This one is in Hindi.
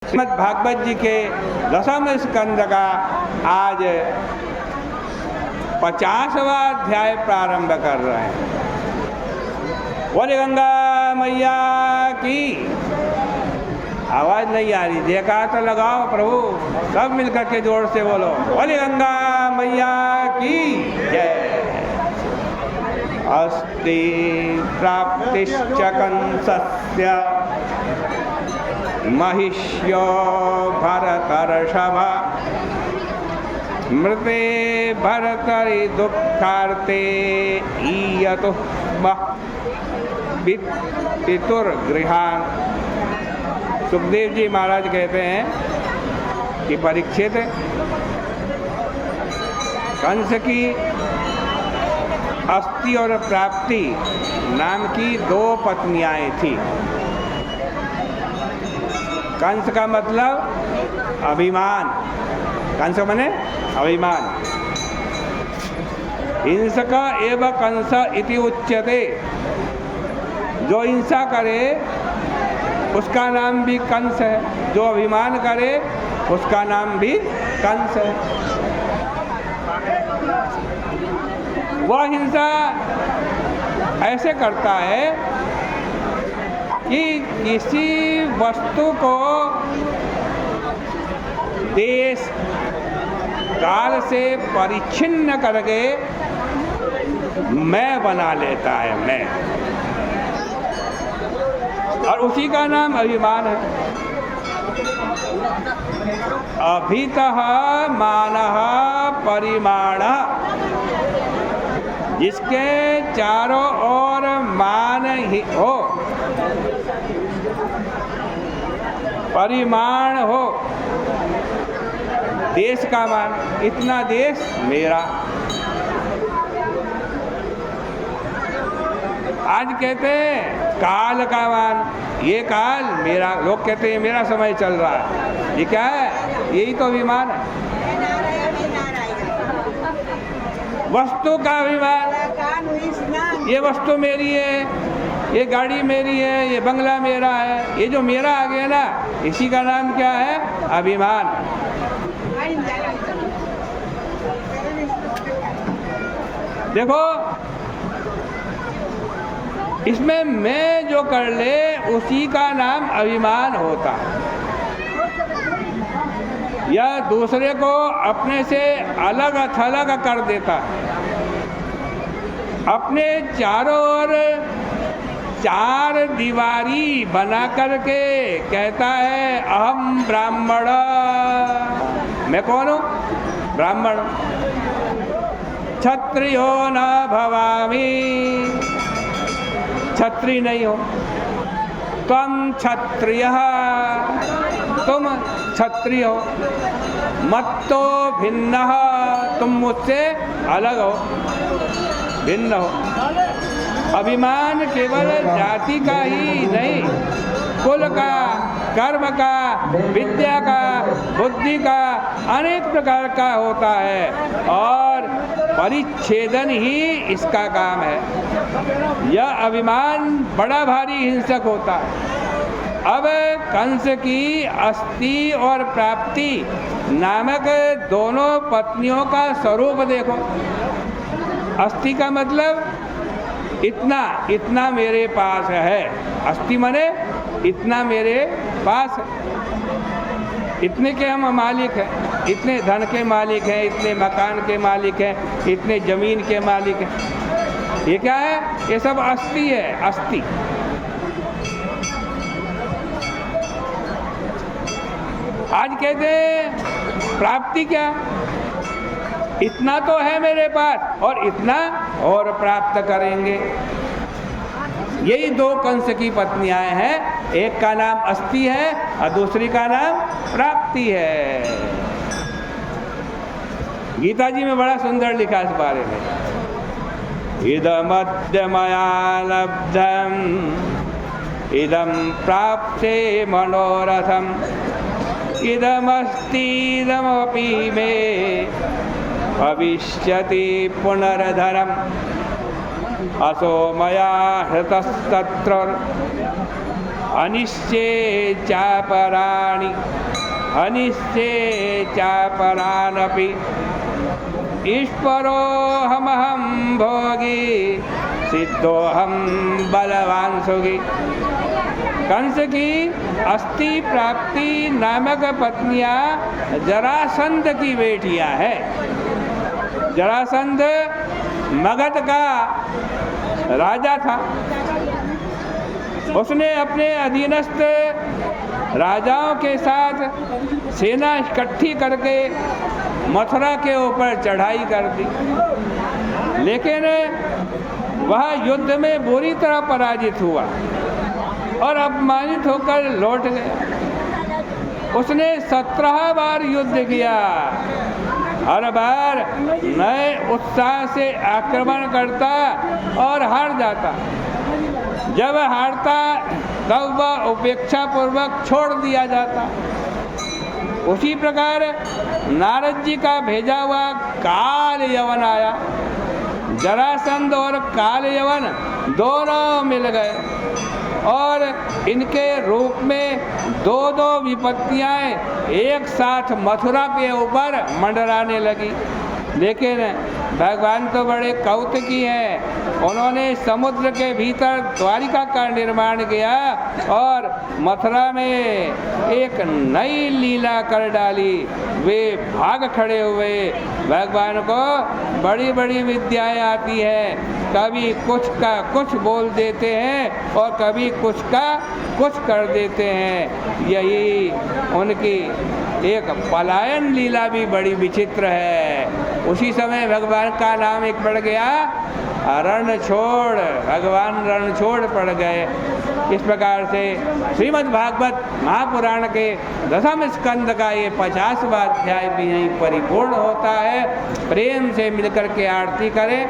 श्रीमद् भागवत जी के 10वें स्कंद का आज 50वां अध्याय प्रारंभ कर रहे हैं। बोले गंगा मैया की। आवाज नहीं आ रही, देखा तो लगाओ प्रभु, सब मिलकर के जोर से बोलो, बोले गंगा मैया की जय। अस्ति प्राप्तिश्च कंसस्य महिष्यो भरतर्षभ मृते भरतरि दुःखार्ते ईयतु पितुर्गृहान्। सुखदेव जी महाराज कहते हैं कि परीक्षित, कंस की अस्थि और प्राप्ति नाम की 2 पत्नियां थी। कंस का मतलब अभिमान, कंस माने अभिमान। हिंसक एव कंस इति उच्यते। जो हिंसा करे उसका नाम भी कंस है, जो अभिमान करे उसका नाम भी कंस है। वह हिंसा ऐसे करता है कि किसी वस्तु को देश काल से परिच्छिन्न करके मैं बना लेता है, मैं, और उसी का नाम अभिमान है। अभितः मानः परिमाणः। जिसके चारों ओर मान ही हो, परिमाण हो, देश का मान, इतना देश मेरा। आज कहते हैं काल का मान, ये काल मेरा। लोग कहते हैं मेरा समय चल रहा है, ये क्या है? यही तो अभिमान है। वस्तु का अभिमान, ये वस्तु मेरी है, ये गाड़ी मेरी है, ये बंगला मेरा है। ये जो मेरा आ गया ना, इसी का नाम क्या है? अभिमान। देखो, इसमें मैं जो कर ले उसी का नाम अभिमान होता है। यह दूसरे को अपने से अलग थलग कर देता है। अपने चारों ओर 4 दीवारी बना करके कहता है अहम ब्राह्मण। मैं कौन हूँ? ब्राह्मण। क्षत्रियो न भवामि, क्षत्रिय नहीं हो। त्वं क्षत्रियः, तुम क्षत्रिय हो। मत्तो भिन्नः, तुम मुझसे अलग हो, भिन्न हो। अभिमान केवल जाति का ही नहीं, कुल का, कर्म का, विद्या का, बुद्धि का, अनेक प्रकार का होता है, और परिच्छेदन ही इसका काम है। यह अभिमान बड़ा भारी हिंसक होता है। अब कंस की अस्थि और प्राप्ति नामक दोनों पत्नियों का स्वरूप देखो। अस्थि का मतलब इतना, इतना मेरे पास है। अस्थि माने इतना मेरे पास है। इतने के हम मालिक हैं, इतने धन के मालिक हैं, इतने मकान के मालिक हैं, इतने जमीन के मालिक हैं। ये क्या है? ये सब अस्थि है, अस्थि। आज कहते हैं प्राप्ति क्या? इतना तो है मेरे पास, और इतना और प्राप्त करेंगे। यही 2 कंस की पत्नियां हैं। एक का नाम अस्थि है और दूसरी का नाम प्राप्ति है। गीता जी में बड़ा सुंदर लिखा इस बारे में। इदमद्य मया लब्धम इदम प्राप्ते मनोरथम इदमस्तीदमपि मे भविष्यति पुनर्धनम् असो मया हृतस्तत्र अनिश्चे चापराणि अनिश्चे चापरानपि ईश्वरोऽहमहं भोगी सिद्धोऽहं बलवान सुगी। कंस की अस्थि प्राप्ति नामक पत्नियां जरासंध की बेटियां हैं। जरासंध मगध का राजा था। उसने अपने अधीनस्थ राजाओं के साथ सेना इकट्ठी करके मथुरा के ऊपर चढ़ाई कर दी, लेकिन वह युद्ध में बुरी तरह पराजित हुआ और अपमानित होकर लौट गया। उसने 17 बार युद्ध किया। हर बार नए उत्साह से आक्रमण करता और हार जाता। जब हारता तब वह उपेक्षा पूर्वक छोड़ दिया जाता। उसी प्रकार नारद जी का भेजा हुआ काल यवन आया। जरासंध और काल यवन दोनों मिल गए और इनके रूप में दो दो विपत्तियां एक साथ मथुरा के ऊपर मंडराने लगी। लेकिन भगवान तो बड़े कौतुकी हैं। उन्होंने समुद्र के भीतर द्वारिका का निर्माण किया और मथुरा में एक नई लीला कर डाली। वे भाग खड़े हुए। भगवान को बड़ी बड़ी विद्याएं आती हैं। कभी कुछ का कुछ बोल देते हैं और कभी कुछ का कुछ कर देते हैं। यही उनकी एक पलायन लीला भी बड़ी विचित्र है। उसी समय भगवान का नाम एक पड़ गया रणछोड़। भगवान रणछोड़ पड़ गए। इस प्रकार से श्रीमद् भागवत महापुराण के 10वें स्कंद का ये 50वां अध्याय भी यहीं परिपूर्ण होता है। प्रेम से मिलकर के आरती करें।